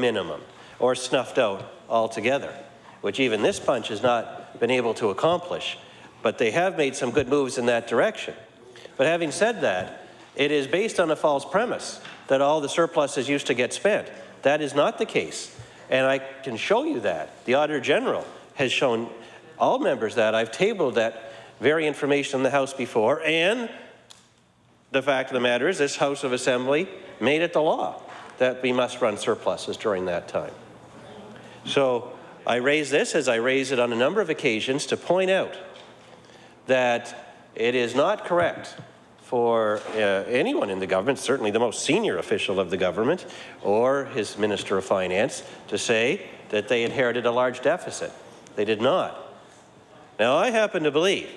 minimum or snuffed out altogether, which even this bunch has not been able to accomplish. But they have made some good moves in that direction. But having said that, it is based on a false premise that all the surpluses used to get spent. That is not the case. And I can show you that. The Auditor General has shown all members that. I've tabled that very information in the House before, and the fact of the matter is this House of Assembly made it the law that we must run surpluses during that time. So I raise this, as I raise it on a number of occasions, to point out that it is not correct for anyone in the government, certainly the most senior official of the government or his Minister of Finance, to say that they inherited a large deficit. They did not. Now, I happen to believe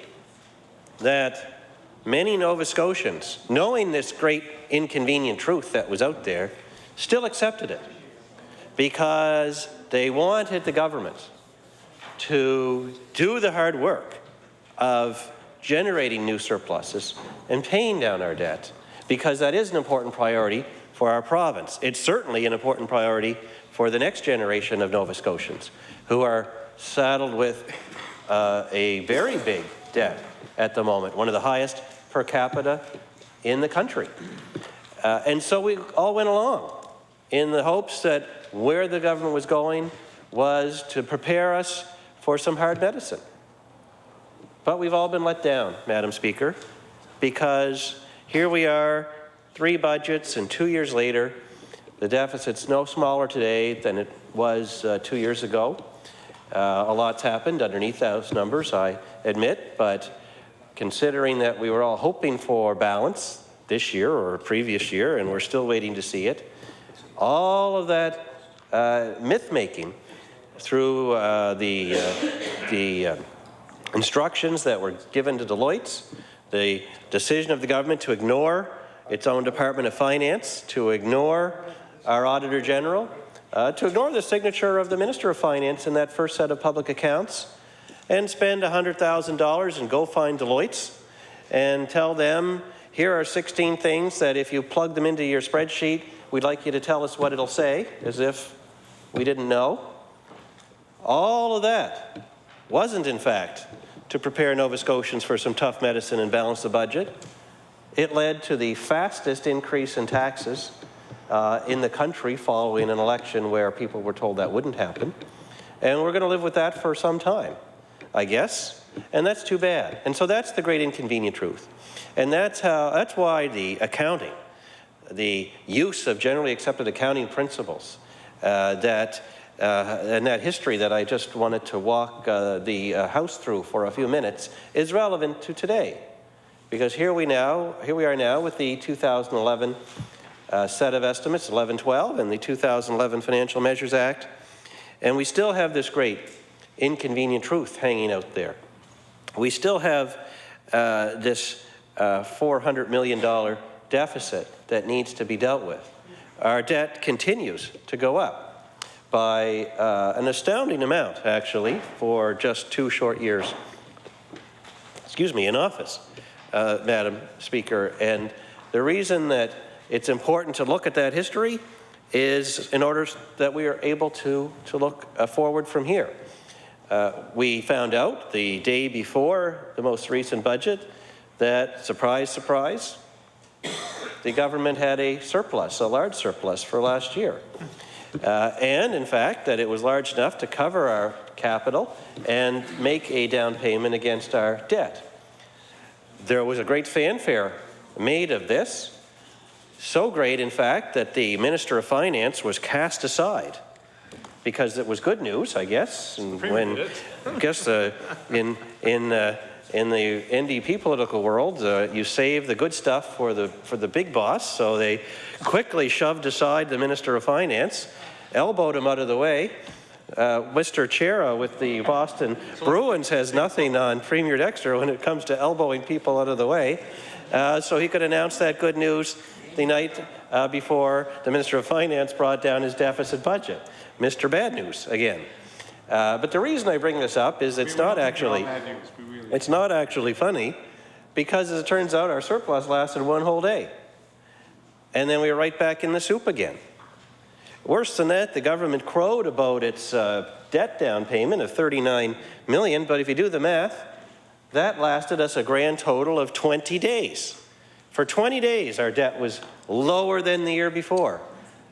that many Nova Scotians, knowing this great inconvenient truth that was out there, still accepted it because they wanted the government to do the hard work of generating new surpluses and paying down our debt, because that is an important priority for our province. It's certainly an important priority for the next generation of Nova Scotians who are saddled with a very big debt at the moment, one of the highest per capita in the country. And so we all went along in the hopes that where the government was going was to prepare us for some hard medicine. But we've all been let down, Madam Speaker, because here we are, 3 budgets, and 2 years later, the deficit's no smaller today than it was 2 years ago. A lot's happened underneath those numbers, I admit, but considering that we were all hoping for balance this year or previous year, and we're still waiting to see it, all of that myth-making through the instructions that were given to Deloitte, the decision of the government to ignore its own Department of Finance, to ignore our Auditor General, to ignore the signature of the Minister of Finance in that first set of public accounts, and spend $100,000 and go find Deloitte and tell them, here are 16 things that if you plug them into your spreadsheet, we'd like you to tell us what it'll say, as if we didn't know. All of that wasn't, in fact, to prepare Nova Scotians for some tough medicine and balance the budget. It led to the fastest increase in taxes in the country following an election where people were told that wouldn't happen. And we're going to live with that for some time, I guess, and that's too bad. And so that's the great inconvenient truth. And that's why the accounting, the use of generally accepted accounting principles, and that history that I just wanted to walk the House through for a few minutes is relevant to today. Because here we are now with the 2011 set of estimates, 11-12, and the 2011 Financial Measures Act, and we still have this great inconvenient truth hanging out there. We still have this $400 million deficit that needs to be dealt with. Our debt continues to go up by an astounding amount, actually, for just 2 short years, in office, Madam Speaker. And the reason that it's important to look at that history is in order that we are able to look forward from here. We found out the day before the most recent budget that, surprise, surprise, the government had a surplus, a large surplus for last year. And, in fact, that it was large enough to cover our capital and make a down payment against our debt. There was a great fanfare made of this, so great, in fact, that the Minister of Finance was cast aside because it was good news, I guess. And when, I guess, in the NDP political world, you save the good stuff for the big boss. So they quickly shoved aside the Minister of Finance, elbowed him out of the way. Mr. Chera with the Boston Bruins has nothing on Premier Dexter when it comes to elbowing people out of the way. So he could announce that good news the night before the Minister of Finance brought down his deficit budget. Mr. Bad News again. But the reason I bring this up is it's not actually funny, because as it turns out, our surplus lasted 1 whole day. And then we were right back in the soup again. Worse than that, the government crowed about its debt down payment of $39 million, but if you do the math, that lasted us a grand total of 20 days. For 20 days, our debt was lower than the year before,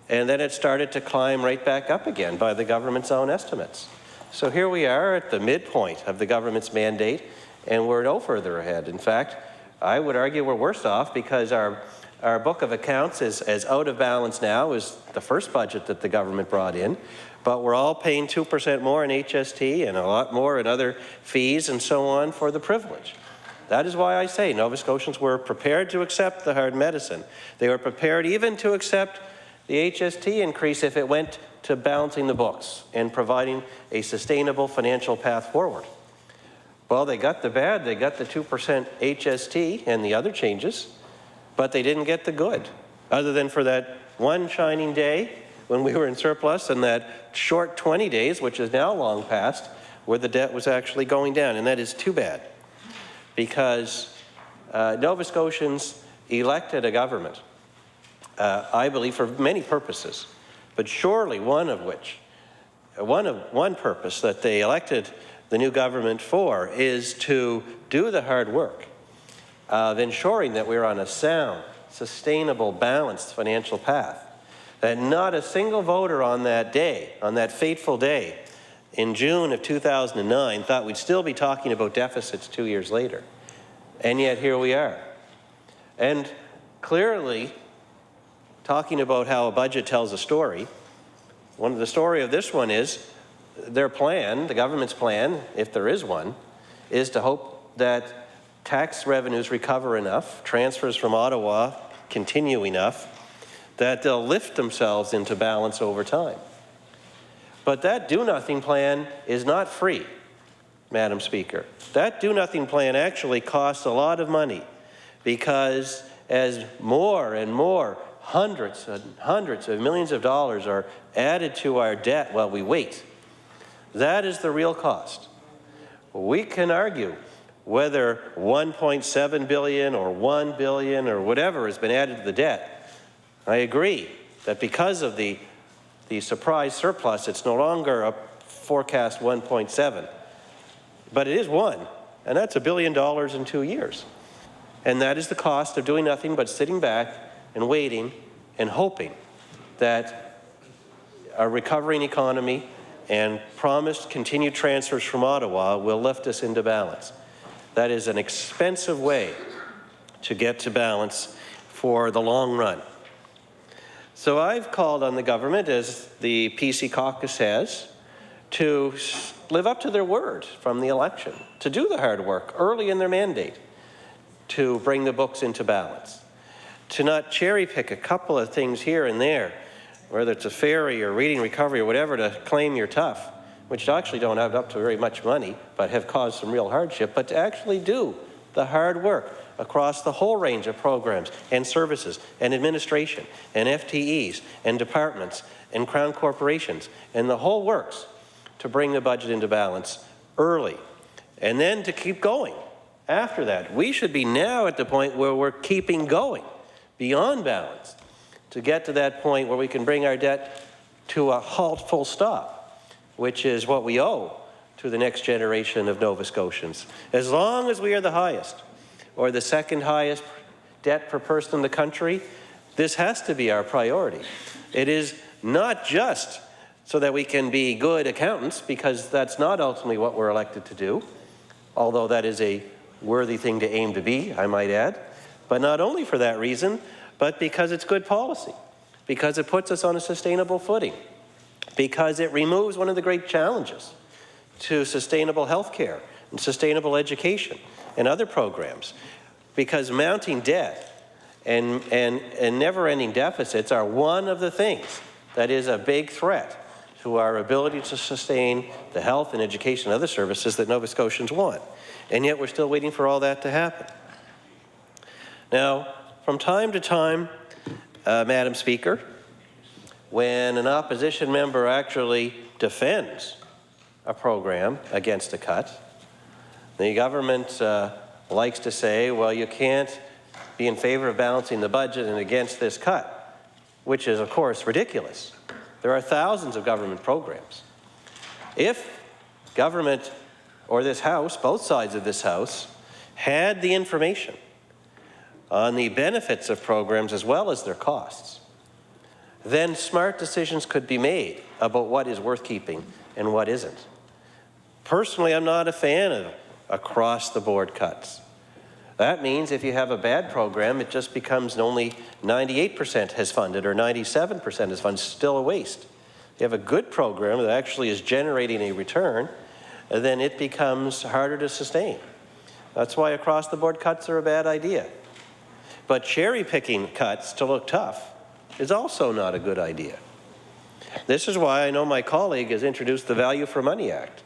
and then it started to climb right back up again by the government's own estimates. So here we are at the midpoint of the government's mandate, and we're no further ahead. In fact, I would argue we're worse off because our book of accounts is as out of balance now as the first budget that the government brought in, but we're all paying 2% more in HST and a lot more in other fees and so on for the privilege. That is why I say Nova Scotians were prepared to accept the hard medicine. They were prepared even to accept the HST increase if it went to balancing the books and providing a sustainable financial path forward. Well, they got the bad. They got the 2% HST and the other changes, but they didn't get the good, other than for that one shining day when we were in surplus and that short 20 days, which is now long past, where the debt was actually going down. And that is too bad, because Nova Scotians elected a government, I believe, for many purposes, but surely one purpose that they elected the new government for is to do the hard work of ensuring that we're on a sound, sustainable, balanced financial path. That not a single voter on that day, on that fateful day in June of 2009, thought we'd still be talking about deficits 2 years later. And yet here we are. And clearly, talking about how a budget tells a story, the story of this one is their plan, the government's plan, if there is one, is to hope that tax revenues recover enough, transfers from Ottawa continue enough, that they'll lift themselves into balance over time. But that do-nothing plan is not free, Madam Speaker. That do-nothing plan actually costs a lot of money, because as more and more hundreds and hundreds of millions of dollars are added to our debt while we wait, that is the real cost. We can argue whether 1.7 billion or 1 billion or whatever has been added to the debt. I agree that because of the surprise surplus, it's no longer a forecast 1.7, but it is 1, and that's $1 billion in 2 years. And that is the cost of doing nothing but sitting back and waiting and hoping that a recovering economy and promised continued transfers from Ottawa will lift us into balance. That is an expensive way to get to balance for the long run. So I've called on the government, as the PC caucus has, to live up to their word from the election, to do the hard work early in their mandate, to bring the books into balance, to not cherry pick a couple of things here and there, whether it's a ferry or reading recovery or whatever, to claim you're tough, which actually don't add up to very much money, but have caused some real hardship, but to actually do the hard work across the whole range of programs and services and administration and FTEs and departments and Crown corporations and the whole works to bring the budget into balance early, and then to keep going after that. We should be now at the point where we're keeping going beyond balance to get to that point where we can bring our debt to a halt, full stop, which is what we owe to the next generation of Nova Scotians. As long as we are the highest or the second highest debt per person in the country, this has to be our priority. It is not just so that we can be good accountants, because that's not ultimately what we're elected to do, although that is a worthy thing to aim to be, I might add, but not only for that reason, but because it's good policy, because it puts us on a sustainable footing, because it removes one of the great challenges to sustainable health care and sustainable education and other programs, because mounting debt and never-ending deficits are one of the things that is a big threat to our ability to sustain the health and education and other services that Nova Scotians want. And yet we're still waiting for all that to happen. Now, from time to time, Madam Speaker, when an opposition member actually defends a program against a cut, the government likes to say, well, you can't be in favor of balancing the budget and against this cut, which is, of course, ridiculous. There are thousands of government programs. If government or this House, both sides of this House, had the information on the benefits of programs as well as their costs, then smart decisions could be made about what is worth keeping and what isn't. Personally, I'm not a fan of across-the-board cuts. That means if you have a bad program, it just becomes only 98% has funded or 97% is funded, still a waste. If you have a good program that actually is generating a return, then it becomes harder to sustain. That's why across-the-board cuts are a bad idea. But cherry-picking cuts to look tough is also not a good idea. This is why I know my colleague has introduced the Value for Money Act,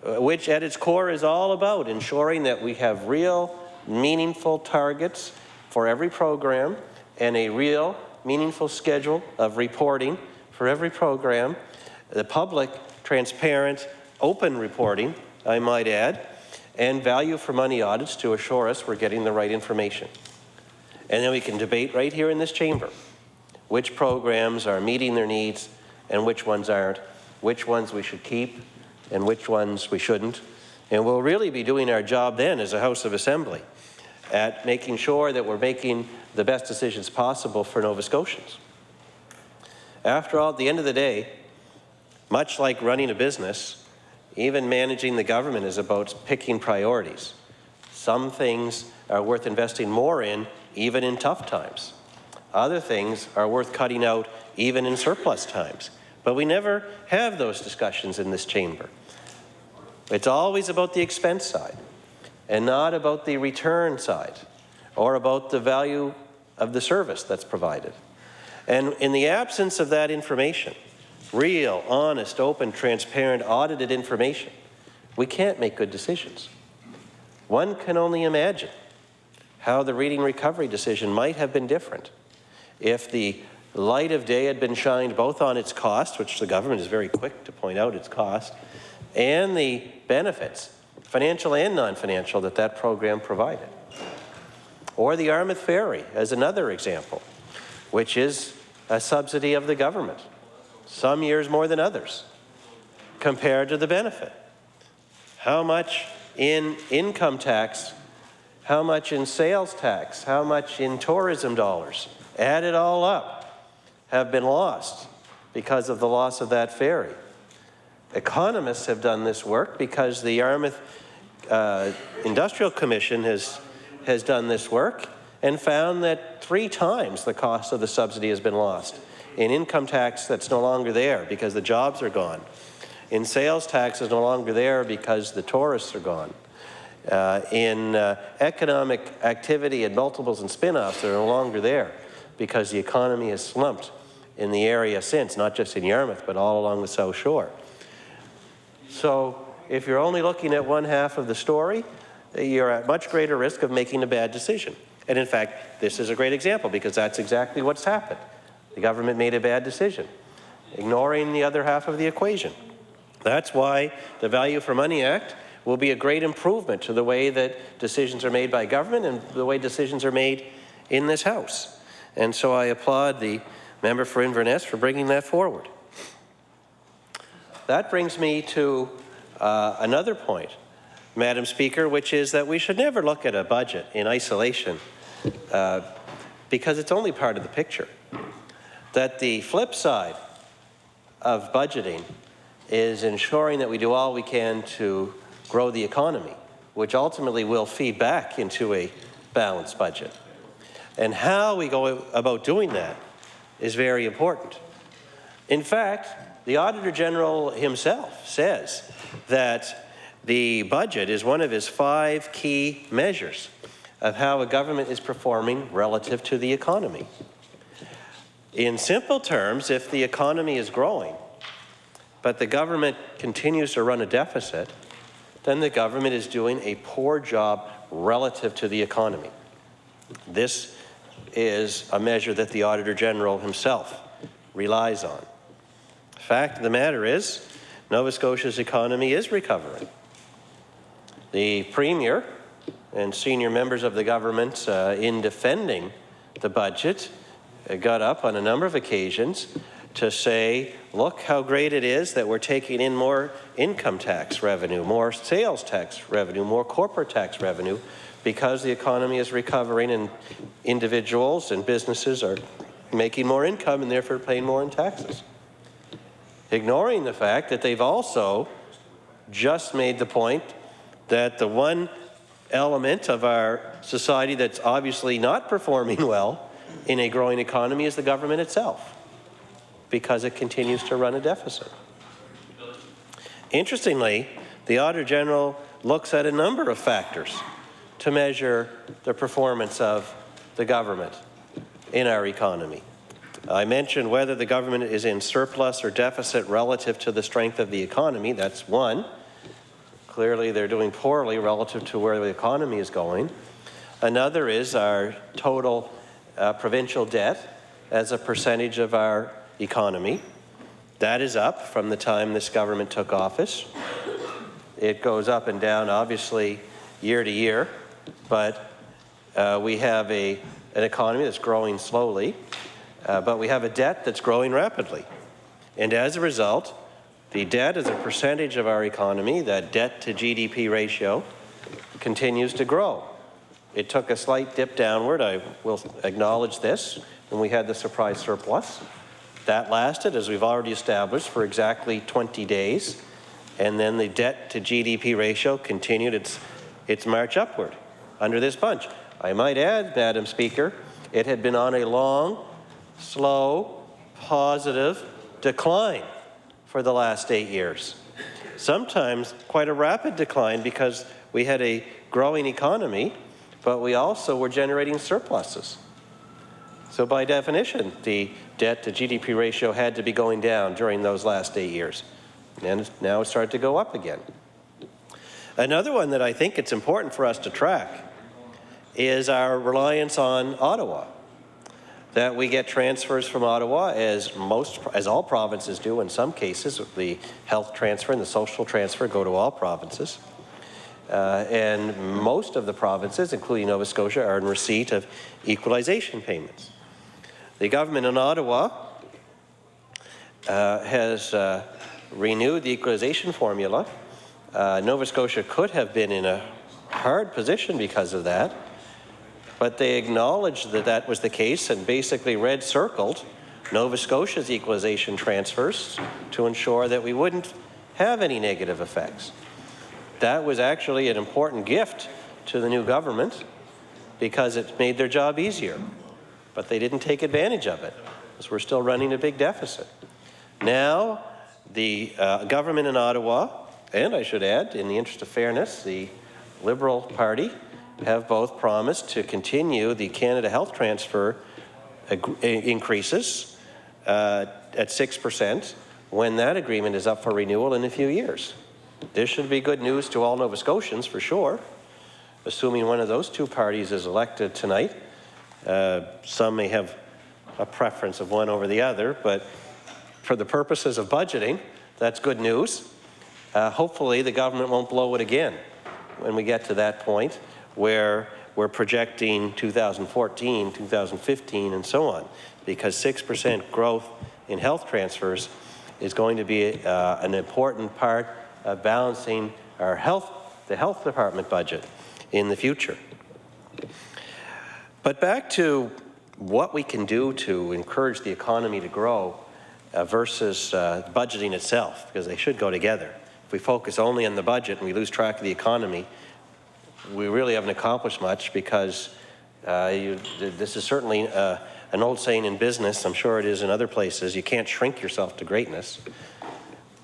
which at its core is all about ensuring that we have real, meaningful targets for every program and a real, meaningful schedule of reporting for every program, the public, transparent, open reporting, I might add, and value for money audits to assure us we're getting the right information. And then we can debate right here in this chamber which programs are meeting their needs and which ones aren't, which ones we should keep and which ones we shouldn't. And we'll really be doing our job then as a House of Assembly at making sure that we're making the best decisions possible for Nova Scotians. After all, at the end of the day, much like running a business, even managing the government is about picking priorities. Some things are worth investing more in, even in tough times. Other things are worth cutting out, even in surplus times. But we never have those discussions in this chamber. It's always about the expense side and not about the return side or about the value of the service that's provided. And in the absence of that information, real, honest, open, transparent, audited information, we can't make good decisions. One can only imagine how the reading recovery decision might have been different if the light of day had been shined both on its cost, which the government is very quick to point out its cost, and the benefits, financial and non-financial, that that program provided. Or the Yarmouth Ferry as another example, which is a subsidy of the government, some years more than others, compared to the benefit. How much in income tax, how much in sales tax, how much in tourism dollars, add it all up, have been lost because of the loss of that ferry. Economists have done this work because the Yarmouth Industrial Commission has done this work and found that 3 times the cost of the subsidy has been lost. In income tax, that's no longer there because the jobs are gone. In sales tax, is no longer there because the tourists are gone. In economic activity and multiples and spin-offs, they're no longer there because the economy has slumped in the area since, not just in Yarmouth, but all along the South Shore. So if you're only looking at one half of the story, you're at much greater risk of making a bad decision. And in fact, this is a great example because that's exactly what's happened. The government made a bad decision, ignoring the other half of the equation. That's why the Value for Money Act will be a great improvement to the way that decisions are made by government and the way decisions are made in this House. And so I applaud the member for Inverness for bringing that forward. That brings me to another point, Madam Speaker, which is that we should never look at a budget in isolation because it's only part of the picture. That the flip side of budgeting is ensuring that we do all we can to grow the economy, which ultimately will feed back into a balanced budget. And how we go about doing that is very important. In fact, the Auditor General himself says that the budget is one of his 5 key measures of how a government is performing relative to the economy. In simple terms, if the economy is growing, but the government continues to run a deficit, then the government is doing a poor job relative to the economy. This is a measure that the Auditor General himself relies on. The fact of the matter is, Nova Scotia's economy is recovering. The Premier and senior members of the government in defending the budget got up on a number of occasions to say, look how great it is that we're taking in more income tax revenue, more sales tax revenue, more corporate tax revenue, because the economy is recovering and individuals and businesses are making more income and therefore paying more in taxes. Ignoring the fact that they've also just made the point that the one element of our society that's obviously not performing well in a growing economy is the government itself, because it continues to run a deficit. Interestingly, the Auditor General looks at a number of factors to measure the performance of the government in our economy. I mentioned whether the government is in surplus or deficit relative to the strength of the economy. That's one. Clearly, they're doing poorly relative to where the economy is going. Another is our total provincial debt as a percentage of our economy. That is up from the time this government took office. It goes up and down, obviously, year to year, but we have an economy that's growing slowly, but we have a debt that's growing rapidly. And as a result, the debt as a percentage of our economy, that debt to GDP ratio, continues to grow. It took a slight dip downward, I will acknowledge this, when we had the surprise surplus. That lasted, as we've already established, for exactly 20 days, and then the debt to GDP ratio continued its march upward under this bunch. I might add, Madam Speaker, it had been on a long, slow, positive decline for the last 8 years. Sometimes quite a rapid decline because we had a growing economy, but we also were generating surpluses. So by definition, the debt to GDP ratio had to be going down during those last 8 years. And now it's started to go up again. Another one that I think it's important for us to track is our reliance on Ottawa. That we get transfers from Ottawa, as all provinces do in some cases. The health transfer and the social transfer go to all provinces. And most of the provinces, including Nova Scotia, are in receipt of equalization payments. The government in Ottawa has renewed the equalization formula. Nova Scotia could have been in a hard position because of that, but they acknowledged that that was the case and basically red-circled Nova Scotia's equalization transfers to ensure that we wouldn't have any negative effects. That was actually an important gift to the new government because it made their job easier, but they didn't take advantage of it because we're still running a big deficit. Now, the government in Ottawa, and I should add, in the interest of fairness, the Liberal Party have both promised to continue the Canada Health Transfer increases at 6% when that agreement is up for renewal in a few years. This should be good news to all Nova Scotians for sure, assuming one of those two parties is elected tonight. Some may have a preference of one over the other, but for the purposes of budgeting, that's good news. Hopefully the government won't blow it again when we get to that point where we're projecting 2014, 2015, and so on, because 6% growth in health transfers is going to be an important part of balancing the health department budget in the future. But back to what we can do to encourage the economy to grow versus budgeting itself, because they should go together. If we focus only on the budget and we lose track of the economy, we really haven't accomplished much, because this is certainly an old saying in business. I'm sure it is in other places. You can't shrink yourself to greatness.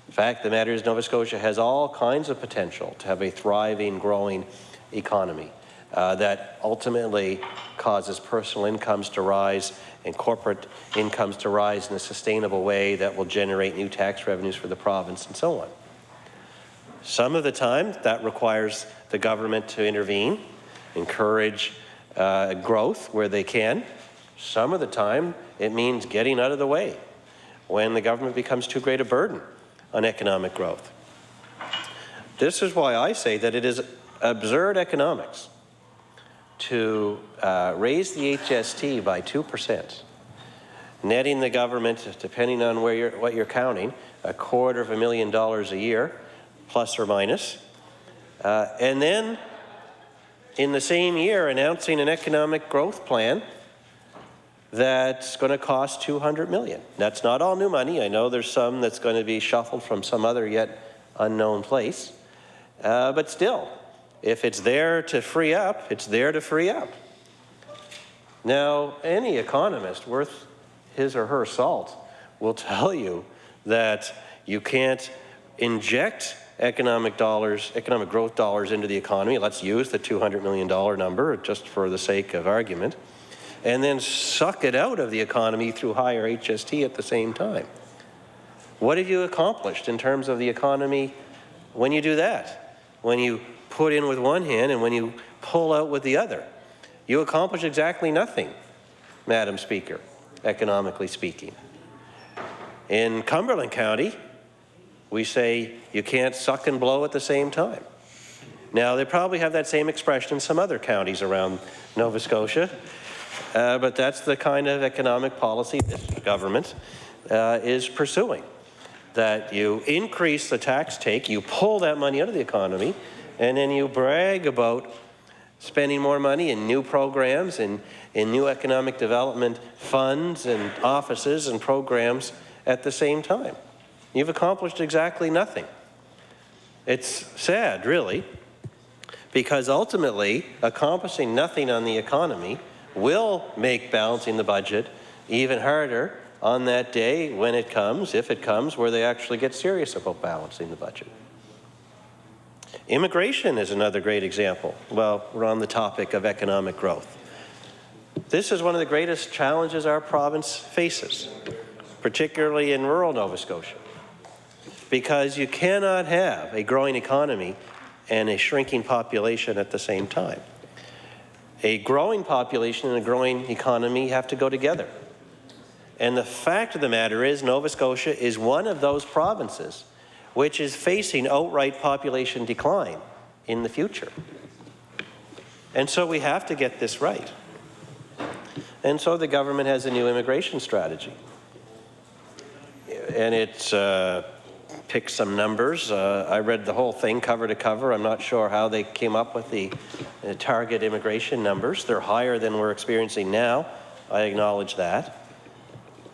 The fact of the matter is Nova Scotia has all kinds of potential to have a thriving, growing economy that ultimately causes personal incomes to rise and corporate incomes to rise in a sustainable way that will generate new tax revenues for the province and so on. Some of the time, that requires the government to intervene, encourage growth where they can. Some of the time, it means getting out of the way when the government becomes too great a burden on economic growth. This is why I say that it is absurd economics to raise the HST by 2%, netting the government, depending on what you're counting, $250,000 a year, plus or minus. And then in the same year announcing an economic growth plan that's going to cost $200 million. That's not all new money. I know there's some that's going to be shuffled from some other yet unknown place. But still, if it's there to free up, it's there to free up. Now, any economist worth his or her salt will tell you that you can't inject economic growth dollars into the economy. Let's use the $200 million number just for the sake of argument, and then suck it out of the economy through higher HST at the same time. What have you accomplished in terms of the economy when you do that? When you put in with one hand and when you pull out with the other? You accomplish exactly nothing, Madam Speaker, economically speaking. In Cumberland County, we say you can't suck and blow at the same time. Now, they probably have that same expression in some other counties around Nova Scotia, but that's the kind of economic policy this government is pursuing. That you increase the tax take, you pull that money out of the economy, and then you brag about spending more money in new programs and in new economic development funds and offices and programs at the same time. You've accomplished exactly nothing. It's sad, really, because ultimately accomplishing nothing on the economy will make balancing the budget even harder on that day when it comes, if it comes, where they actually get serious about balancing the budget. Immigration is another great example. Well, we're on the topic of economic growth. This is one of the greatest challenges our province faces, particularly in rural Nova Scotia, because you cannot have a growing economy and a shrinking population at the same time. A growing population and a growing economy have to go together. And the fact of the matter is Nova Scotia is one of those provinces which is facing outright population decline in the future. And so we have to get this right. And so the government has a new immigration strategy. And it's picked some numbers. I read the whole thing cover to cover. I'm not sure how they came up with the target immigration numbers. They're higher than we're experiencing now. I acknowledge that.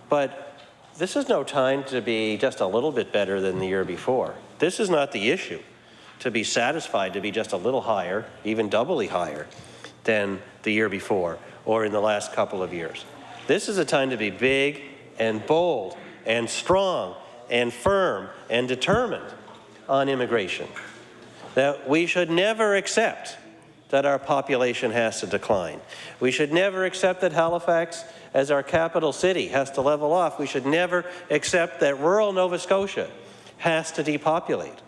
But this is no time to be just a little bit better than the year before. This is not the issue, to be satisfied to be just a little higher, even doubly higher than the year before or in the last couple of years. This is a time to be big and bold and strong and firm and determined on immigration. That we should never accept that our population has to decline. We should never accept that Halifax, as our capital city, has to level off. We should never accept that rural Nova Scotia has to depopulate.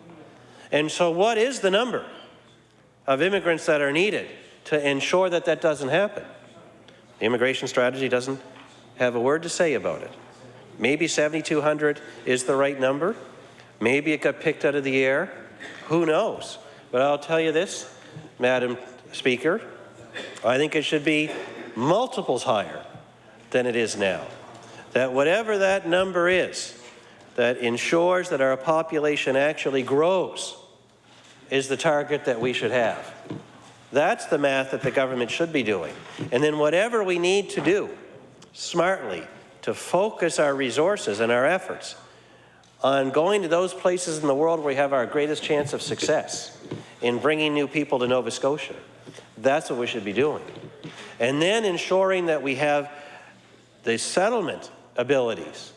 And so what is the number of immigrants that are needed to ensure that that doesn't happen? The immigration strategy doesn't have a word to say about it. Maybe 7,200 is the right number. Maybe it got picked out of the air. Who knows? But I'll tell you this, Madam Speaker, I think it should be multiples higher than it is now. That whatever that number is, that ensures that our population actually grows, is the target that we should have. That's the math that the government should be doing. And then whatever we need to do smartly to focus our resources and our efforts on going to those places in the world where we have our greatest chance of success in bringing new people to Nova Scotia. That's what we should be doing. And then ensuring that we have the settlement abilities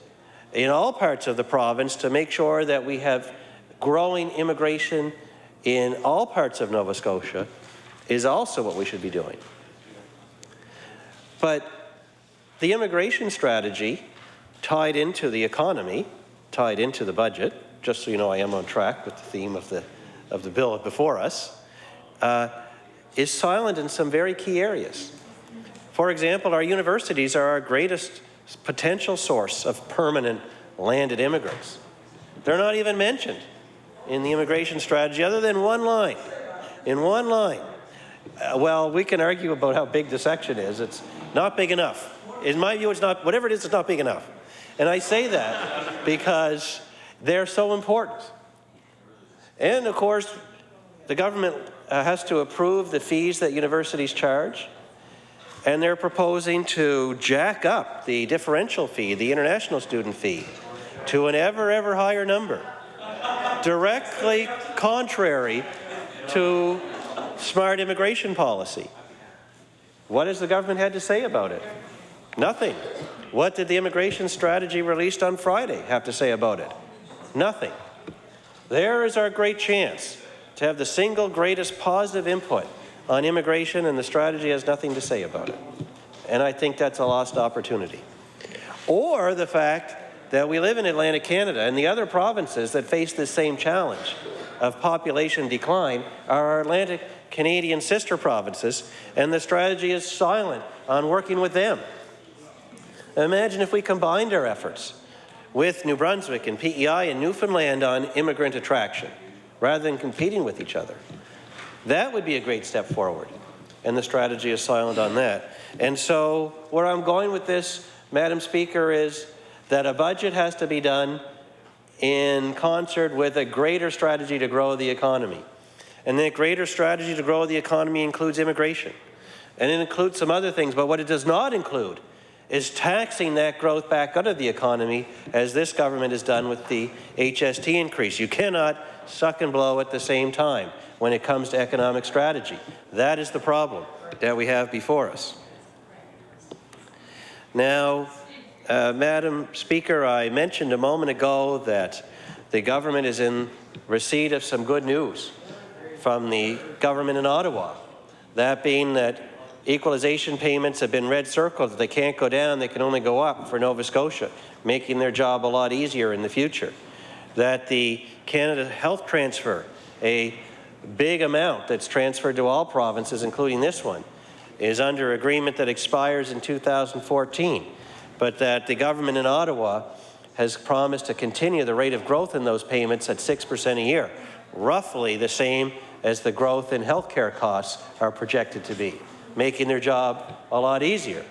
in all parts of the province to make sure that we have growing immigration in all parts of Nova Scotia is also what we should be doing. But the immigration strategy tied into the economy, tied into the budget, just so you know I am on track with the theme of the bill before us, is silent in some very key areas. For example, our universities are our greatest potential source of permanent landed immigrants. They're not even mentioned in the immigration strategy other than one line. In one line. Well, we can argue about how big the section is. Not big enough. In my view, it's not, whatever it is, it's not big enough. And I say that because they're so important. And of course, the government has to approve the fees that universities charge. And they're proposing to jack up the differential fee, the international student fee, to an ever higher number, directly contrary to smart immigration policy. What has the government had to say about it? Nothing. What did the immigration strategy released on Friday have to say about it? Nothing. There is our great chance to have the single greatest positive input on immigration, and the strategy has nothing to say about it. And I think that's a lost opportunity. Or the fact that we live in Atlantic Canada, and the other provinces that face this same challenge of population decline are our Atlantic Canadian sister provinces, and the strategy is silent on working with them. Imagine if we combined our efforts with New Brunswick and PEI and Newfoundland on immigrant attraction, rather than competing with each other. That would be a great step forward, and the strategy is silent on that. And so where I'm going with this, Madam Speaker, is that a budget has to be done in concert with a greater strategy to grow the economy. And that greater strategy to grow the economy includes immigration. And it includes some other things, but what it does not include is taxing that growth back out of the economy, as this government has done with the HST increase. You cannot suck and blow at the same time when it comes to economic strategy. That is the problem that we have before us. Now, Madam Speaker, I mentioned a moment ago that the government is in receipt of some good news from the government in Ottawa. That being that equalization payments have been red circled. They can't go down, they can only go up for Nova Scotia, making their job a lot easier in the future. That the Canada Health Transfer, a big amount that's transferred to all provinces, including this one, is under agreement that expires in 2014, but that the government in Ottawa has promised to continue the rate of growth in those payments at 6% a year, roughly the same as the growth in healthcare costs are projected to be, making their job a lot easier.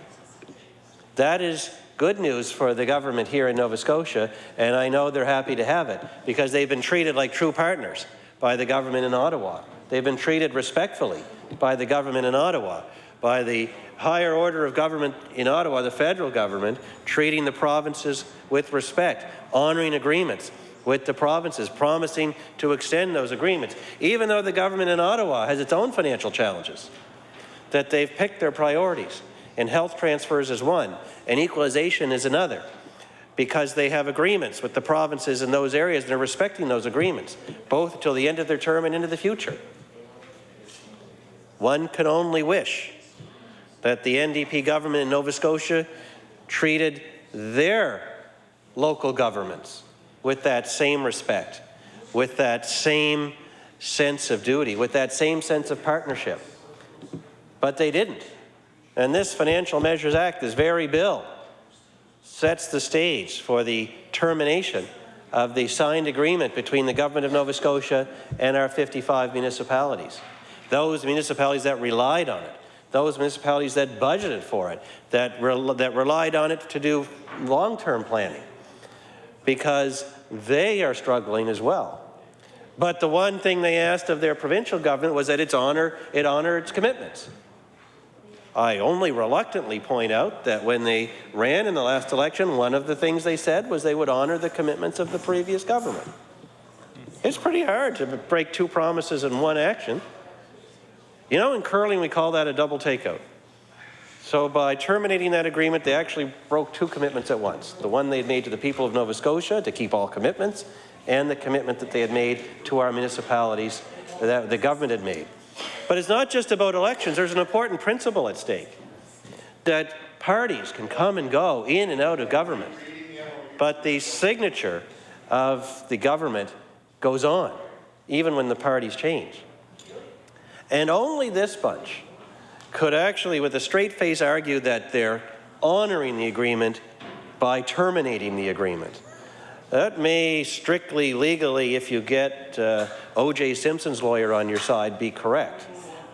That is good news for the government here in Nova Scotia, and I know they're happy to have it because they've been treated like true partners by the government in Ottawa. They've been treated respectfully by the government in Ottawa, by the higher order of government in Ottawa, the federal government, treating the provinces with respect, honoring agreements with the provinces, promising to extend those agreements, even though the government in Ottawa has its own financial challenges, that they've picked their priorities, and health transfers is one, and equalization is another, because they have agreements with the provinces in those areas, and they're respecting those agreements, both until the end of their term and into the future. One can only wish that the NDP government in Nova Scotia treated their local governments with that same respect, with that same sense of duty, with that same sense of partnership. But they didn't. And this Financial Measures Act, this very bill, sets the stage for the termination of the signed agreement between the government of Nova Scotia and our 55 municipalities. Those municipalities that relied on it, those municipalities that budgeted for it, that relied on it to do long-term planning, because they are struggling as well. But the one thing they asked of their provincial government was that it honor its commitments. I only reluctantly point out that when they ran in the last election, one of the things they said was they would honor the commitments of the previous government. It's pretty hard to break two promises in one action. You know, in curling, we call that a double takeout. So by terminating that agreement, they actually broke two commitments at once. The one they'd made to the people of Nova Scotia to keep all commitments, and the commitment that they had made to our municipalities that the government had made. But it's not just about elections. There's an important principle at stake, that parties can come and go in and out of government, but the signature of the government goes on, even when the parties change. And only this bunch could actually, with a straight face, argue that they're honoring the agreement by terminating the agreement. That may strictly legally, if you get O.J. Simpson's lawyer on your side, be correct.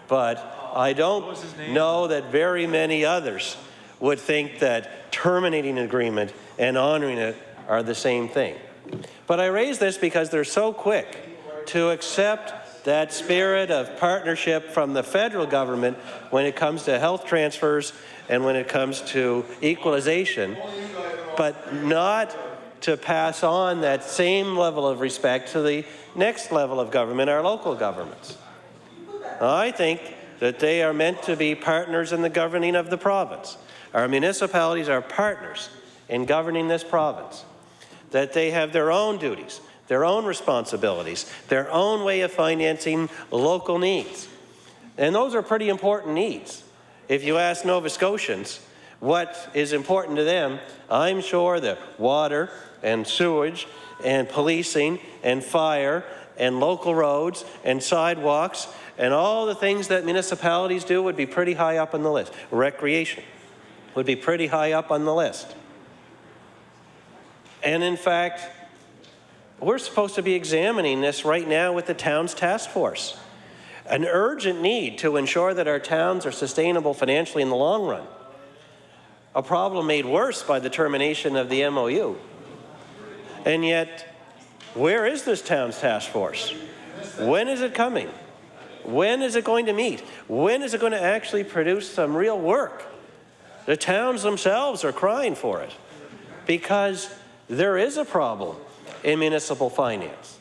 But I don't know that very many others would think that terminating an agreement and honouring it are the same thing. But I raise this because they're so quick to accept that spirit of partnership from the federal government when it comes to health transfers and when it comes to equalization, but not to pass on that same level of respect to the next level of government, our local governments. I think that they are meant to be partners in the governing of the province. Our municipalities are partners in governing this province, that they have their own duties, their own responsibilities, their own way of financing local needs. And those are pretty important needs. If you ask Nova Scotians what is important to them, I'm sure that water and sewage and policing and fire and local roads and sidewalks and all the things that municipalities do would be pretty high up on the list. Recreation would be pretty high up on the list. And in fact, we're supposed to be examining this right now with the Towns Task Force. An urgent need to ensure that our towns are sustainable financially in the long run. A problem made worse by the termination of the MOU. And yet, where is this Towns Task Force? When is it coming? When is it going to meet? When is it going to actually produce some real work? The towns themselves are crying for it because there is a problem in municipal finance.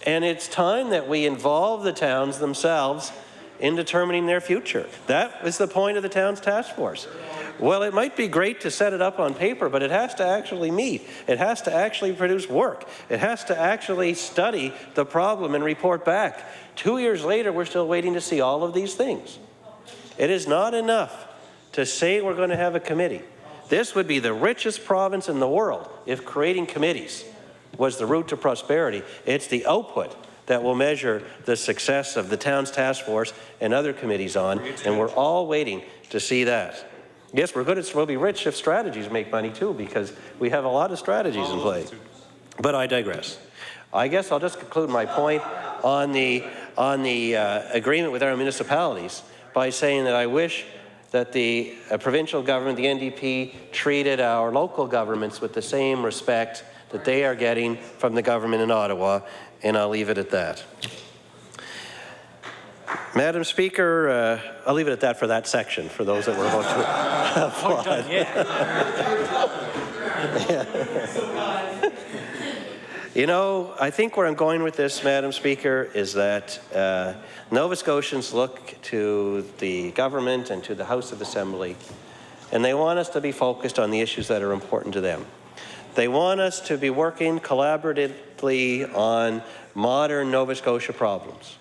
And it's time that we involve the towns themselves in determining their future. That is the point of the Towns Task Force. Well, it might be great to set it up on paper, but it has to actually meet. It has to actually produce work. It has to actually study the problem and report back. 2 years later, we're still waiting to see all of these things. It is not enough to say we're going to have a committee. This would be the richest province in the world if creating committees was the route to prosperity. It's the output that will measure the success of the Towns Task Force and other committees on, and we're all waiting to see that. Yes, we'll be rich if strategies make money too, because we have a lot of strategies in play. But I digress. I guess I'll just conclude my point on the agreement with our municipalities by saying that I wish that the provincial government, the NDP, treated our local governments with the same respect that they are getting from the government in Ottawa, and I'll leave it at that. Madam Speaker, I'll leave it at that for that section, for those that were about to applaud. Yeah. You know, I think where I'm going with this, Madam Speaker, is that Nova Scotians look to the government and to the House of Assembly, and they want us to be focused on the issues that are important to them. They want us to be working collaboratively on modern Nova Scotia problems,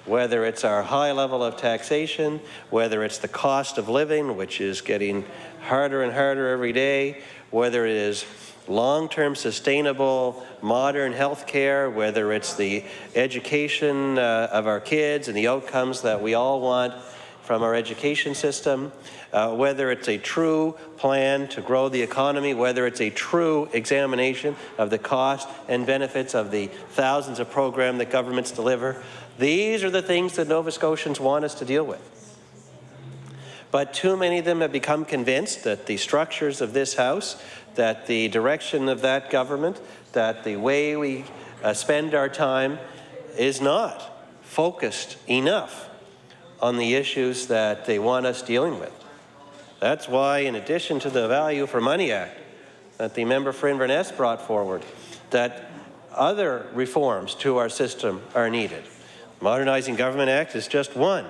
whether it's our high level of taxation, whether it's the cost of living, which is getting harder and harder every day, whether it is long-term sustainable modern health care, whether it's the education of our kids and the outcomes that we all want from our education system, whether it's a true plan to grow the economy, whether it's a true examination of the cost and benefits of the thousands of programs that governments deliver. These are the things that Nova Scotians want us to deal with. But too many of them have become convinced that the structures of this House, that the direction of that government, that the way we spend our time is not focused enough on the issues that they want us dealing with. That's why, in addition to the Value for Money Act that the member for Inverness brought forward, that other reforms to our system are needed. Modernizing Government Act is just one,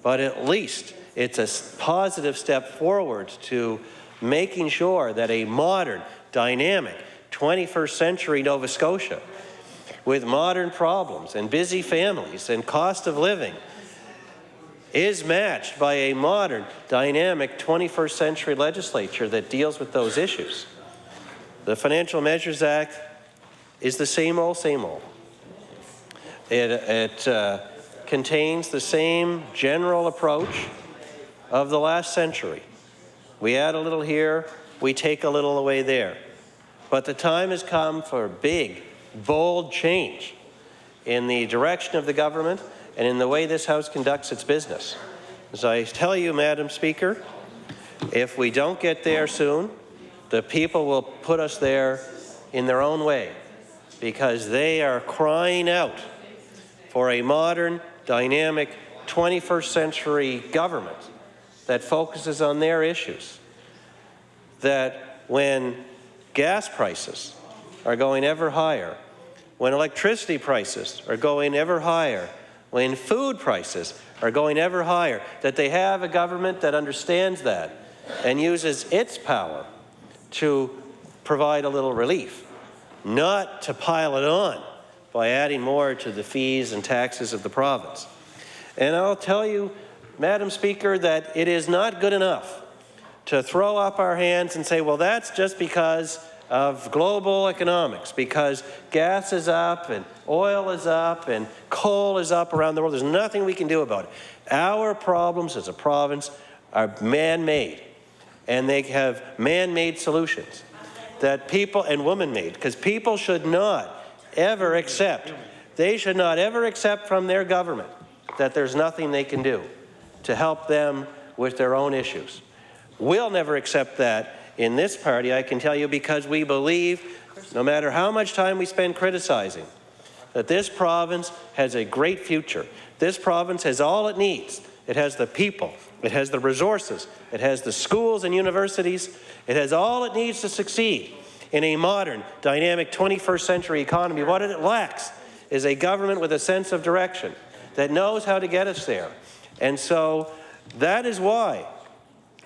but at least it's a positive step forward to making sure that a modern, dynamic, 21st century Nova Scotia with modern problems and busy families and cost of living is matched by a modern, dynamic 21st century legislature that deals with those issues. The Financial Measures Act is the same old, same old. It contains the same general approach of the last century. We add a little here, we take a little away there. But the time has come for big, bold change in the direction of the government and in the way this House conducts its business. As I tell you, Madam Speaker, If we don't get there soon, the people will put us there in their own way, because they are crying out for a modern, dynamic, 21st century government that focuses on their issues. That when gas prices are going ever higher, when electricity prices are going ever higher, when food prices are going ever higher, that they have a government that understands that and uses its power to provide a little relief, not to pile it on by adding more to the fees and taxes of the province. And I'll tell you, Madam Speaker, that it is not good enough to throw up our hands and say, well, that's just because of global economics, because gas is up and oil is up and coal is up around the world. There's nothing we can do about it. Our problems as a province are man-made, and they have man-made solutions that people, and woman-made, because people should not ever accept, they should not ever accept from their government that there's nothing they can do to help them with their own issues. We'll never accept that in this party, I can tell you, because we believe, no matter how much time we spend criticizing, that this province has a great future. This province has all it needs. It has the people, it has the resources, it has the schools and universities, it has all it needs to succeed in a modern, dynamic 21st century economy. What it lacks is a government with a sense of direction that knows how to get us there. And so that is why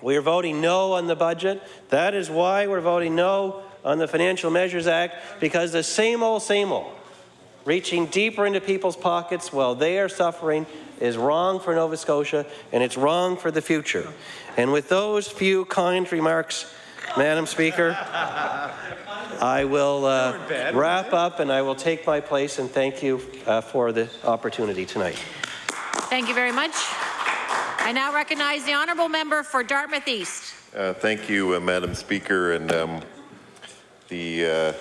we are voting no on the budget. That is why we're voting no on the Financial Measures Act, because the same old, reaching deeper into people's pockets while they are suffering is wrong for Nova Scotia, and it's wrong for the future. And with those few kind remarks, Madam Speaker, I will wrap up, and I will take my place, and thank you for the opportunity tonight. Thank you very much. I now recognize the honourable member for Dartmouth East. Thank you, Madam Speaker. And the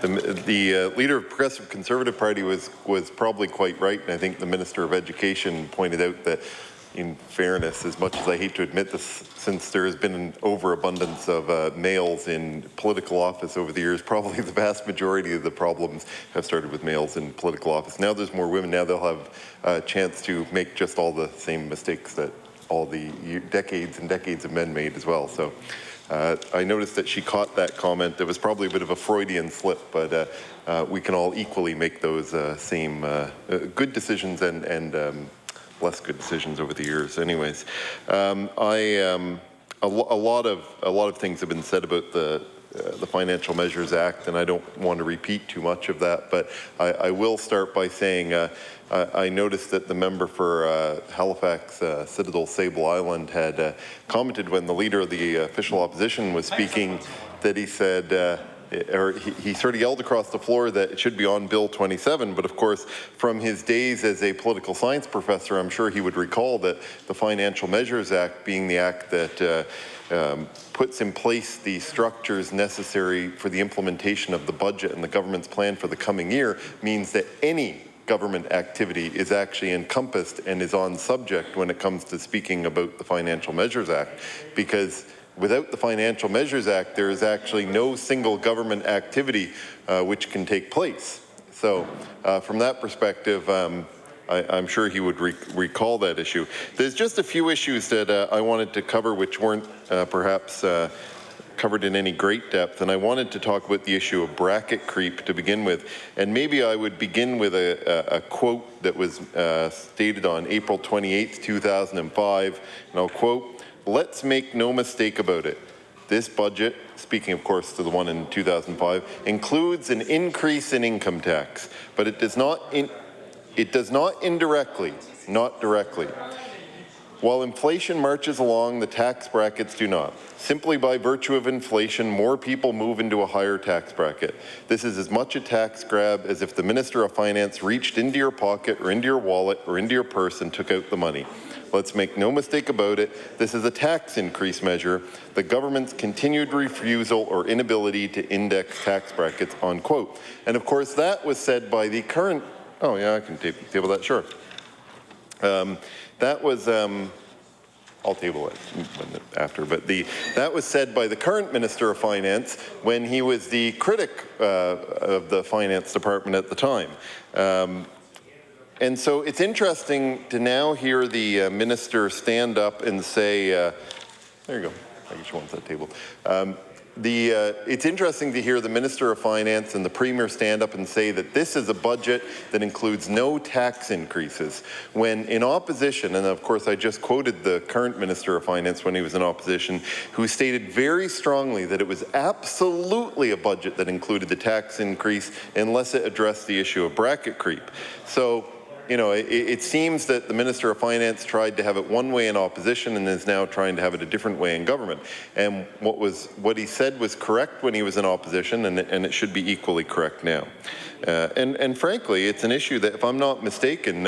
leader of the Progressive Conservative Party was probably quite right, and I think the Minister of Education pointed out that, in fairness, as much as I hate to admit this, since there has been an overabundance of males in political office over the years, probably the vast majority of the problems have started with males in political office. Now there's more women. Now they'll have a chance to make just all the same mistakes that all the decades and decades of men made as well. So I noticed that she caught that comment. It was probably a bit of a Freudian slip, but we can all equally make those same good decisions and less good decisions over the years. Anyways, a lot of things have been said about the Financial Measures Act, and I don't want to repeat too much of that, but I will start by saying I noticed that the member for Halifax, Citadel, Sable Island had commented when the leader of the official opposition was speaking that he said or he sort of yelled across the floor that it should be on Bill 27, but of course, from his days as a political science professor, I'm sure he would recall that the Financial Measures Act, being the act that puts in place the structures necessary for the implementation of the budget and the government's plan for the coming year, means that any government activity is actually encompassed and is on subject when it comes to speaking about the Financial Measures Act, because without the Financial Measures Act, there is actually no single government activity which can take place. So from that perspective, I'm sure he would recall that issue. There's just a few issues that I wanted to cover which weren't perhaps covered in any great depth, and I wanted to talk about the issue of bracket creep to begin with. And maybe I would begin with a quote that was stated on April 28th, 2005, and I'll quote, "Let's make no mistake about it. This budget," speaking of course to the one in 2005, "includes an increase in income tax, but it does not indirectly, not directly. While inflation marches along, the tax brackets do not. Simply by virtue of inflation, more people move into a higher tax bracket. This is as much a tax grab as if the Minister of Finance reached into your pocket or into your wallet or into your purse and took out the money. Let's make no mistake about it, this is a tax increase measure, the government's continued refusal or inability to index tax brackets," unquote. And of course that was said by the current, oh yeah, I can table that, sure. That was I'll table it after. But that was said by the current Minister of Finance when he was the critic of the Finance Department at the time. And so it's interesting to now hear the minister stand up and say, there you go, I guess you want that table. It's interesting to hear the Minister of Finance and the Premier stand up and say that this is a budget that includes no tax increases, when in opposition, and of course I just quoted the current Minister of Finance when he was in opposition, who stated very strongly that it was absolutely a budget that included the tax increase unless it addressed the issue of bracket creep. So, you know, it seems that the Minister of Finance tried to have it one way in opposition and is now trying to have it a different way in government. And what he said was correct when he was in opposition, and it should be equally correct now. And frankly, it's an issue that, if I'm not mistaken,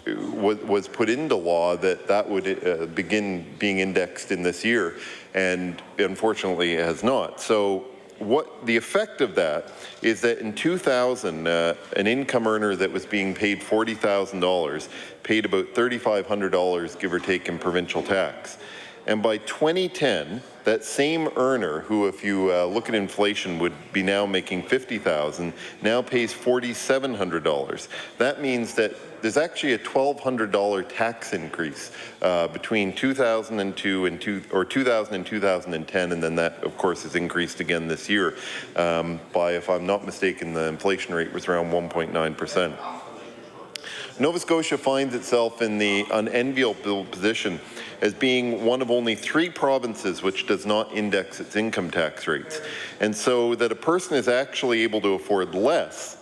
was put into law that would begin being indexed in this year, and unfortunately it has not. So what the effect of that is that in 2000, an income earner that was being paid $40,000 paid about $3,500, give or take, in provincial tax. And by 2010, that same earner, who, if you look at inflation, would be now making $50,000, now pays $4,700. That means that there's actually a $1,200 tax increase between 2002 and 2000 and 2010, and then that, of course, is increased again this year by, if I'm not mistaken, the inflation rate was around 1.9%. Nova Scotia finds itself in the unenviable position as being one of only 3 provinces which does not index its income tax rates. And so that a person is actually able to afford less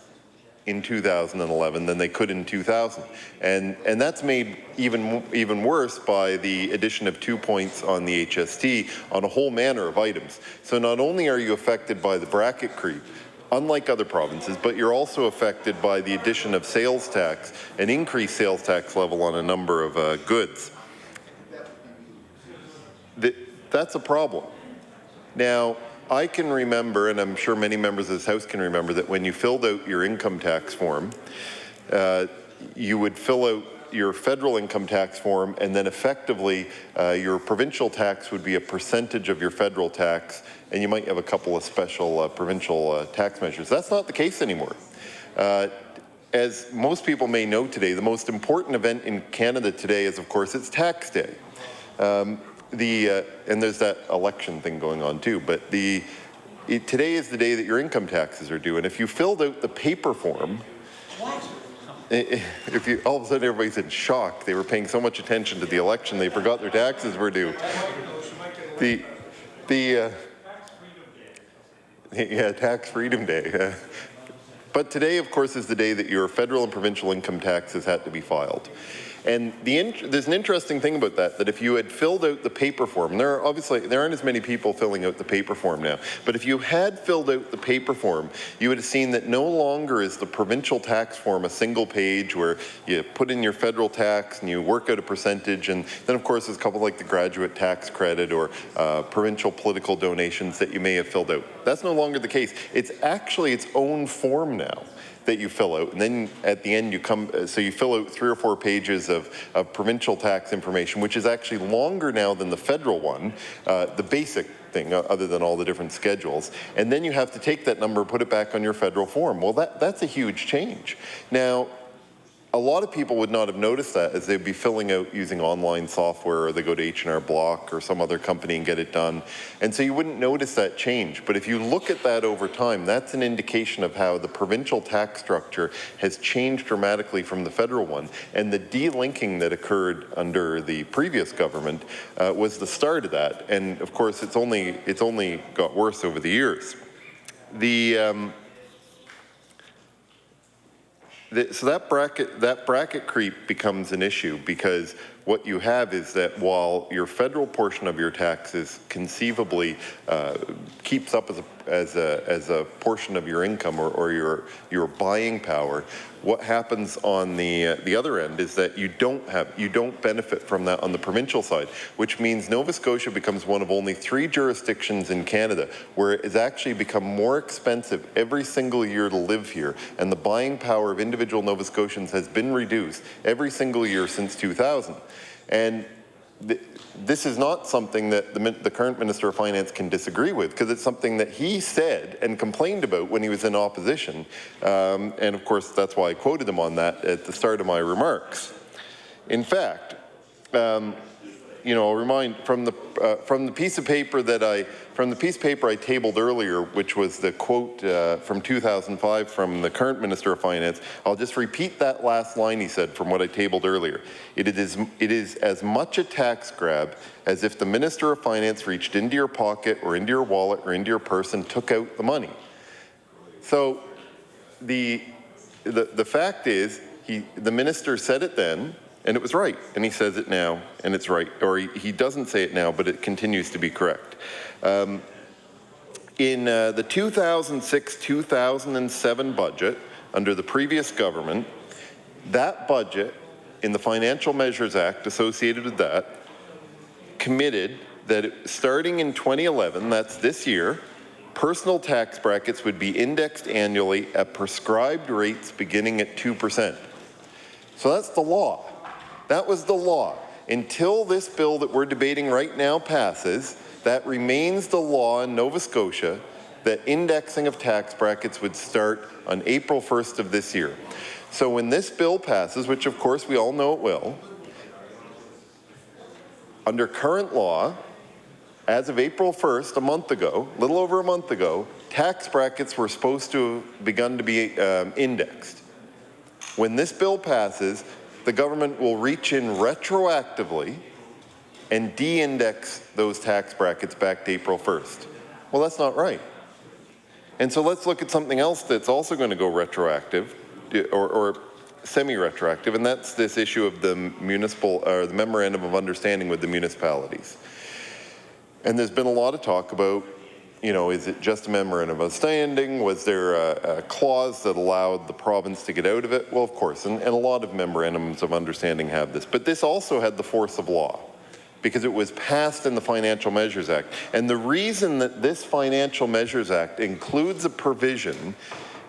in 2011 than they could in 2000. And that's made even worse by the addition of 2 points on the HST on a whole manner of items. So not only are you affected by the bracket creep, unlike other provinces, but you're also affected by the addition of sales tax, an increased sales tax level on a number of goods. That's a problem. Now, I can remember, and I'm sure many members of this House can remember, that when you filled out your income tax form, you would fill out your federal income tax form, and then effectively your provincial tax would be a percentage of your federal tax, and you might have a couple of special provincial tax measures. That's not the case anymore. As most people may know today, the most important event in Canada today is, of course, it's tax day. And there's that election thing going on too, but today is the day that your income taxes are due, and if you filled out the paper form, if you, all of a sudden everybody's in shock. They were paying so much attention to the election, they forgot their taxes were due. Tax Freedom Day. But today, of course, is the day that your federal and provincial income taxes had to be filed. And there's an interesting thing about that if you had filled out the paper form, there aren't as many people filling out the paper form now, but if you had filled out the paper form, you would have seen that no longer is the provincial tax form a single page where you put in your federal tax and you work out a percentage, and then of course there's a couple like the graduate tax credit or provincial political donations that you may have filled out. That's no longer the case. It's actually its own form now that you fill out, and then at the end you fill out 3 or 4 pages of provincial tax information, which is actually longer now than the federal one, the basic thing, other than all the different schedules, and then you have to take that number, put it back on your federal form. Well, that's a huge change. Now, a lot of people would not have noticed that, as they'd be filling out using online software, or they go to H&R Block or some other company and get it done. And so you wouldn't notice that change. But if you look at that over time, that's an indication of how the provincial tax structure has changed dramatically from the federal one. And the delinking that occurred under the previous government was the start of that. And of course, it's only got worse over the years. So that bracket creep becomes an issue, because what you have is that while your federal portion of your taxes conceivably keeps up as a portion of your income or your buying power, what happens on the other end is that you don't benefit from that on the provincial side, which means Nova Scotia becomes one of only 3 jurisdictions in Canada where it has actually become more expensive every single year to live here, and the buying power of individual Nova Scotians has been reduced every single year since 2000. And this is not something that the current Minister of Finance can disagree with, because it's something that he said and complained about when he was in opposition. And of course, that's why I quoted him on that at the start of my remarks. In fact, I'll remind from the piece of paper I tabled earlier, which was the quote from 2005 from the current Minister of Finance. I'll just repeat that last line he said from what I tabled earlier. It is as much a tax grab as if the Minister of Finance reached into your pocket or into your wallet or into your purse and took out the money. So the fact is, the minister said it then, and it was right, and he says it now, and it's right. Or he doesn't say it now, but it continues to be correct. In the 2006-2007 budget, under the previous government, that budget in the Financial Measures Act associated with that committed that starting in 2011, that's this year, personal tax brackets would be indexed annually at prescribed rates beginning at 2%. So that's the law. That was the law. Until this bill that we're debating right now passes, that remains the law in Nova Scotia that indexing of tax brackets would start on April 1st of this year. So when this bill passes, which of course we all know it will, under current law, as of April 1st, a little over a month ago, tax brackets were supposed to have begun to be indexed. When this bill passes, the government will reach in retroactively and de-index those tax brackets back to April 1st. Well, that's not right. And so let's look at something else that's also going to go retroactive or semi-retroactive, and that's this issue of the the memorandum of understanding with the municipalities. And there's been a lot of talk about, is it just a memorandum of understanding? Was there a clause that allowed the province to get out of it? Well, of course, and a lot of memorandums of understanding have this. But this also had the force of law because it was passed in the Financial Measures Act. And the reason that this Financial Measures Act includes a provision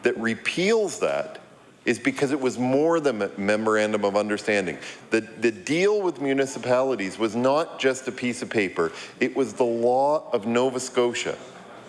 that repeals that is because it was more than a memorandum of understanding. The deal with municipalities was not just a piece of paper, it was the law of Nova Scotia.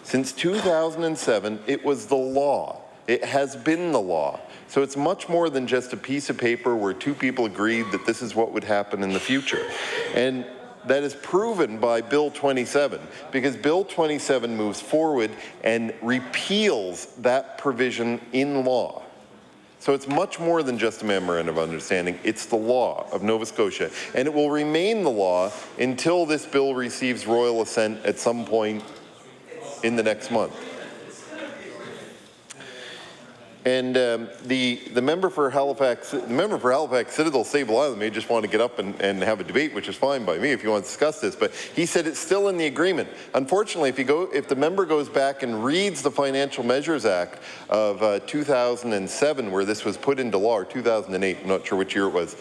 Since 2007, it was the law. It has been the law. So it's much more than just a piece of paper where two people agreed that this is what would happen in the future. And that is proven by Bill 27, because Bill 27 moves forward and repeals that provision in law. So it's much more than just a memorandum of understanding. It's the law of Nova Scotia. And it will remain the law until this bill receives royal assent at some point in the next month. And the member for Halifax Citadel Sable Island may just want to get up and have a debate, which is fine by me if you want to discuss this, but he said it's still in the agreement. Unfortunately, if the member goes back and reads the Financial Measures Act of 2007, where this was put into law, or 2008, I'm not sure which year it was,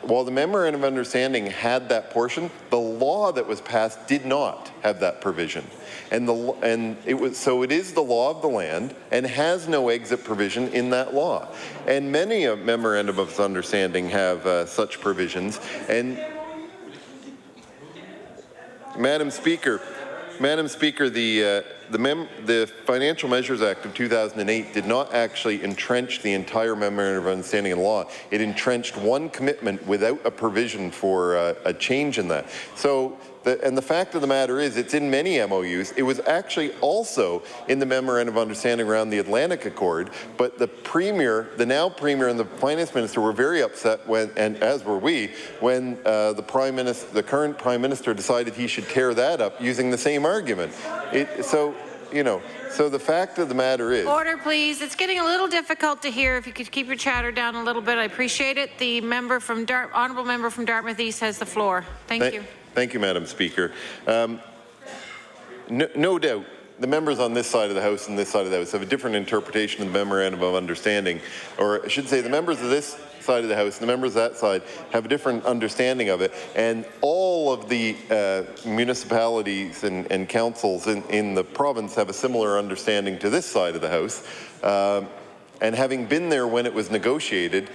while the memorandum of understanding had that portion, the law that was passed did not have that provision. And it is the law of the land and has no exit provision in that law. And many a memorandum of understanding have such provisions. And Madam Speaker, the Financial Measures Act of 2008 did not actually entrench the entire memorandum of understanding in law. It entrenched one commitment without a provision for a change in that. So, the fact of the matter is, it's in many MOUs. It was actually also in the memorandum of understanding around the Atlantic Accord, but the now Premier and the Finance Minister were very upset when, and as were we, when the current Prime Minister decided he should tear that up using the same argument. So the fact of the matter is... Order, please. It's getting a little difficult to hear. If you could keep your chatter down a little bit, I appreciate it. The honourable member from Dartmouth East has the floor. Thank you. Thank you, Madam Speaker. No doubt, the members on this side of the House and this side of the House have a different interpretation of the Memorandum of Understanding, or I should say the members of this side of the House and the members of that side have a different understanding of it, and all of the municipalities and councils in the province have a similar understanding to this side of the House. And having been there when it was negotiated,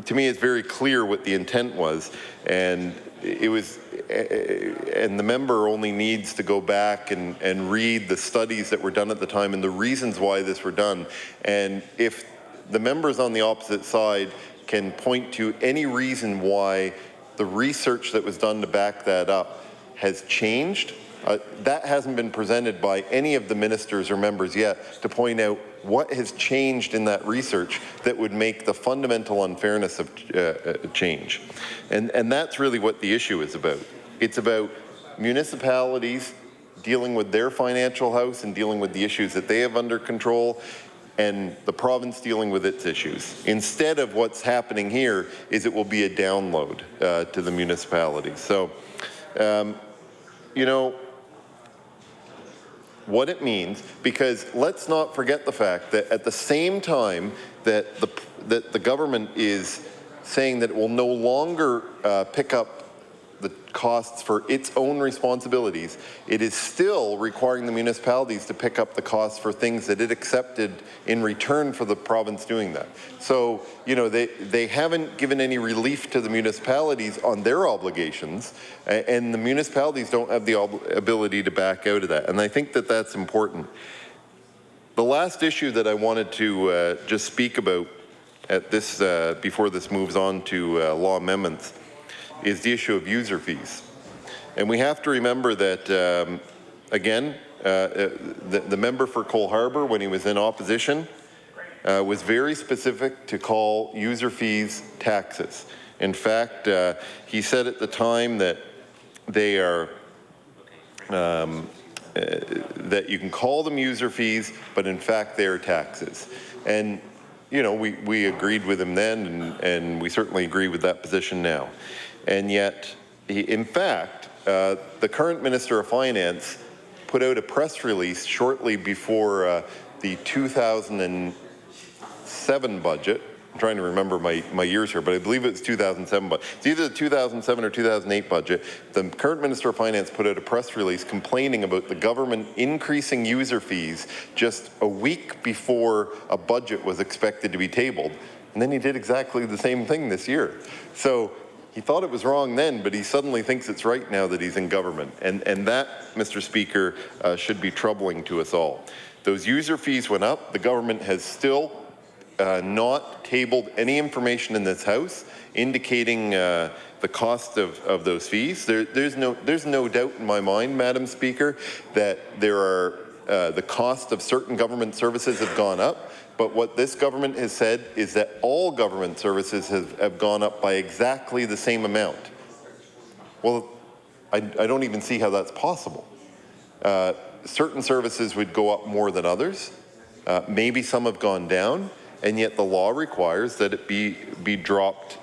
to me, it's very clear what the intent was, and it was, and the member only needs to go back and read the studies that were done at the time and the reasons why this were done. And if the members on the opposite side can point to any reason why the research that was done to back that up has changed, that hasn't been presented by any of the ministers or members yet to point out what has changed in that research that would make the fundamental unfairness of change. And that's really what the issue is about. It's about municipalities dealing with their financial house and dealing with the issues that they have under control, and the province dealing with its issues. Instead of what's happening here is it will be a download to the municipalities. So, you know, what it means, because let's not forget the fact that at the same time that the government is saying that it will no longer pick up the costs for its own responsibilities, it is still requiring the municipalities to pick up the costs for things that it accepted in return for the province doing that. So, you know, they haven't given any relief to the municipalities on their obligations, and the municipalities don't have the ability to back out of that. And I think that that's important. The last issue that I wanted to just speak about at this, before this moves on to law amendments, is the issue of user fees. And we have to remember that, again, the member for Cole Harbour, when he was in opposition, was very specific to call user fees taxes. In fact, he said at the time that they are, that you can call them user fees, but in fact they are taxes. And you know, we agreed with him then, and we certainly agree with that position now. And yet, in fact, the current Minister of Finance put out a press release shortly before the 2007 budget. I'm trying to remember my years here, but I believe it's 2007 budget. It's either the 2007 or 2008 budget. The current Minister of Finance put out a press release complaining about the government increasing user fees just a week before a budget was expected to be tabled. And then he did exactly the same thing this year. So he thought it was wrong then, but he suddenly thinks it's right now that he's in government. And that, Mr. Speaker, should be troubling to us all. Those user fees went up. The government has still not tabled any information in this House indicating the cost of those fees. There's no doubt in my mind, Madam Speaker, that there are the cost of certain government services have gone up. But what this government has said is that all government services have gone up by exactly the same amount. Well, I don't even see how that's possible. Certain services would go up more than others. Maybe some have gone down, and yet the law requires that it be dropped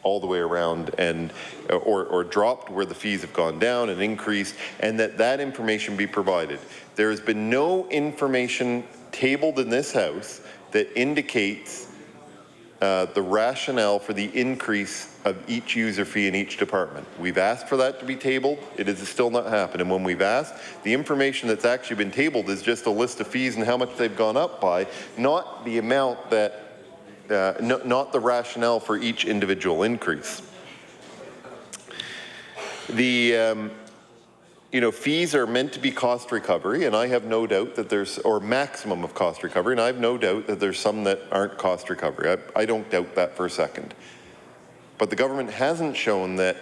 all the way around, and or dropped where the fees have gone down and increased, and that information be provided. There has been no information tabled in this House that indicates the rationale for the increase of each user fee in each department. We've asked for that to be tabled. It has still not happened. And when we've asked, the information that's actually been tabled is just a list of fees and how much they've gone up by, not the amount that, not the rationale for each individual increase. The you know, fees are meant to be cost recovery, and I have no doubt that there's, or maximum of cost recovery, and I have no doubt that there's some that aren't cost recovery. I don't doubt that for a second. But the government hasn't shown that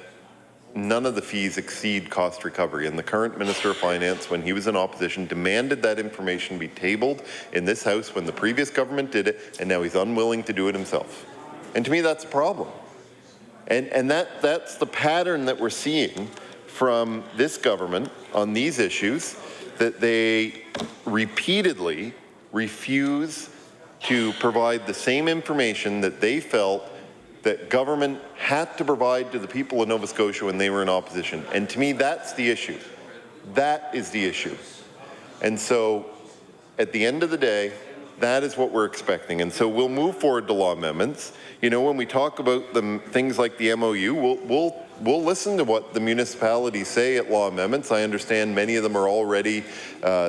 none of the fees exceed cost recovery, and the current Minister of Finance, when he was in opposition, demanded that information be tabled in this House when the previous government did it, and now he's unwilling to do it himself. And to me, that's a problem. And that's the pattern that we're seeing from this government on these issues, that they repeatedly refuse to provide the same information that they felt that government had to provide to the people of Nova Scotia when they were in opposition. And to me, that's the issue. That is the issue. And so, at the end of the day, that is what we're expecting. And so we'll move forward to law amendments. You know, when we talk about things like the MOU, we'll listen to what the municipalities say at law amendments. I understand many of them are already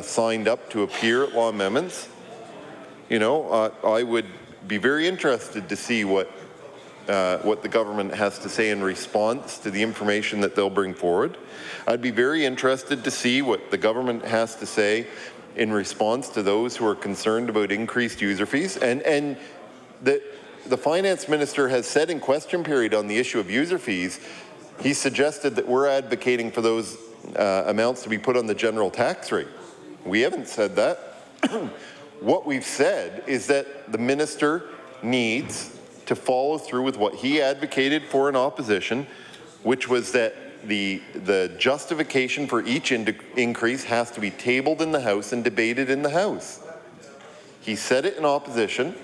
signed up to appear at law amendments. You know, I would be very interested to see what what the government has to say in response to the information that they'll bring forward. I'd be very interested to see what the government has to say in response to those who are concerned about increased user fees. And the finance minister has said in question period on the issue of user fees, he suggested that we're advocating for those amounts to be put on the general tax rate. We haven't said that. What we've said is that the minister needs to follow through with what he advocated for in opposition, which was that the justification for each increase has to be tabled in the House and debated in the House. He said it in opposition,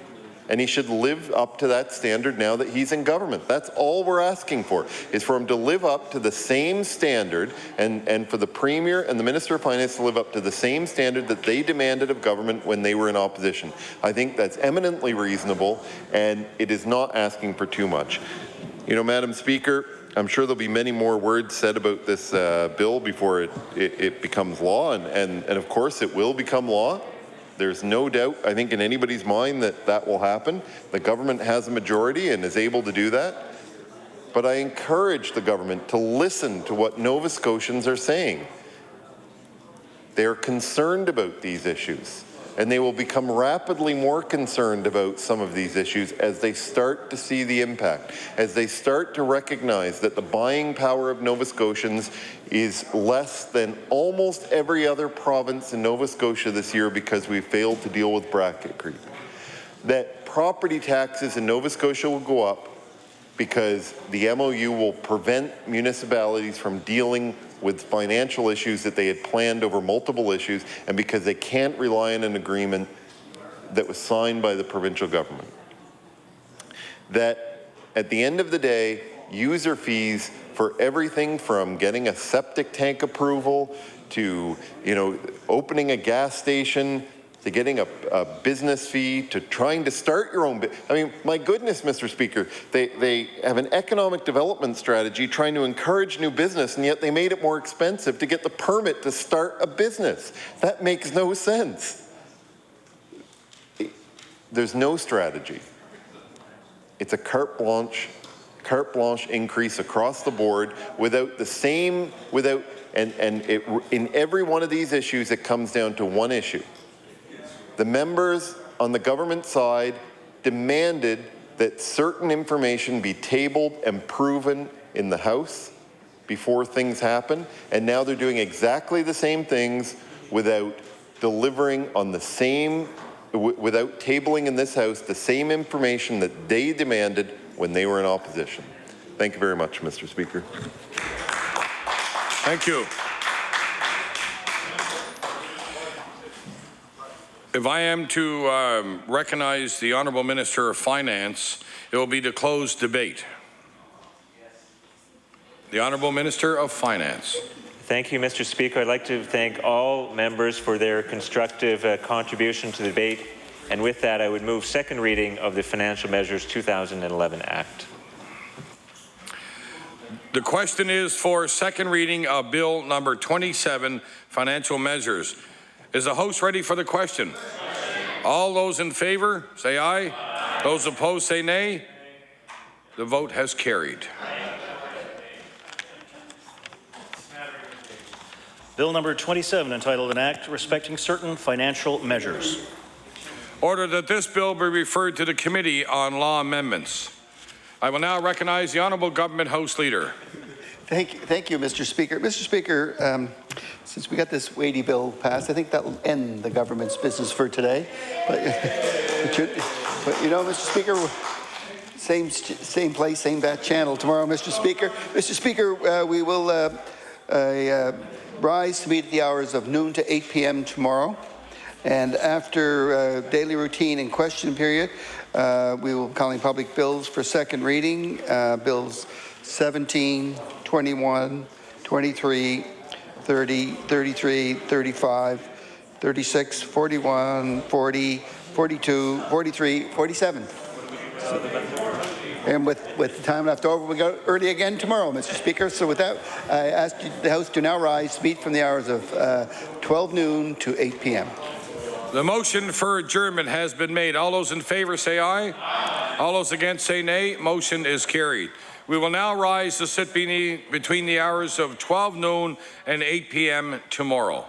and he should live up to that standard now that he's in government. That's all we're asking for, is for him to live up to the same standard, and for the Premier and the Minister of Finance to live up to the same standard that they demanded of government when they were in opposition. I think that's eminently reasonable, and it is not asking for too much. You know, Madam Speaker, I'm sure there'll be many more words said about this bill before it becomes law, and of course it will become law. There's no doubt, I think, in anybody's mind that that will happen. The government has a majority and is able to do that. But I encourage the government to listen to what Nova Scotians are saying. They're concerned about these issues, and they will become rapidly more concerned about some of these issues as they start to see the impact, as they start to recognize that the buying power of Nova Scotians is less than almost every other province in Nova Scotia this year because we failed to deal with bracket creep. That property taxes in Nova Scotia will go up because the MOU will prevent municipalities from dealing with financial issues that they had planned over multiple issues, and because they can't rely on an agreement that was signed by the provincial government. That at the end of the day, user fees for everything from getting a septic tank approval to, opening a gas station, to getting a business fee, to trying to start your own business. I mean, my goodness, Mr. Speaker, they have an economic development strategy trying to encourage new business, and yet they made it more expensive to get the permit to start a business. That makes no sense. There's no strategy. It's a carte blanche increase across the board in every one of these issues, it comes down to one issue. The members on the government side demanded that certain information be tabled and proven in the House before things happen, and now they're doing exactly the same things without delivering on the same, without tabling in this House the same information that they demanded when they were in opposition. Thank you very much, Mr. Speaker. Thank you. If I am to recognize the Honourable Minister of Finance, it will be to close debate. The Honourable Minister of Finance. Thank you, Mr. Speaker. I'd like to thank all members for their constructive contribution to the debate. And with that, I would move second reading of the Financial Measures 2011 Act. The question is for second reading of Bill number 27, Financial Measures. Is the House ready for the question? All those in favour, say aye. Aye. Those opposed, say nay. The vote has carried. Bill number 27, entitled An Act Respecting Certain Financial Measures. Order that this bill be referred to the Committee on Law Amendments. I will now recognize the Honourable Government House Leader. Thank you, Mr. Speaker. Mr. Speaker, since we got this weighty bill passed, I think that will end the government's business for today. But Mr. Speaker, same place, same bat channel tomorrow, Mr. Speaker. Mr. Speaker, we will rise to meet at the hours of noon to 8 p.m. tomorrow. And after daily routine and question period, we will be calling public bills for second reading. Bills 17, 21, 23, 30, 33, 35, 36, 41, 40, 42, 43, 47. And with the time left over, we go early again tomorrow, Mr. Speaker. So with that, I ask the House to now rise to meet from the hours of 12 noon to 8 p.m. The motion for adjournment has been made. All those in favour say aye. Aye. All those against say nay. Motion is carried. We will now rise to sit between the hours of 12 noon and 8 p.m. tomorrow.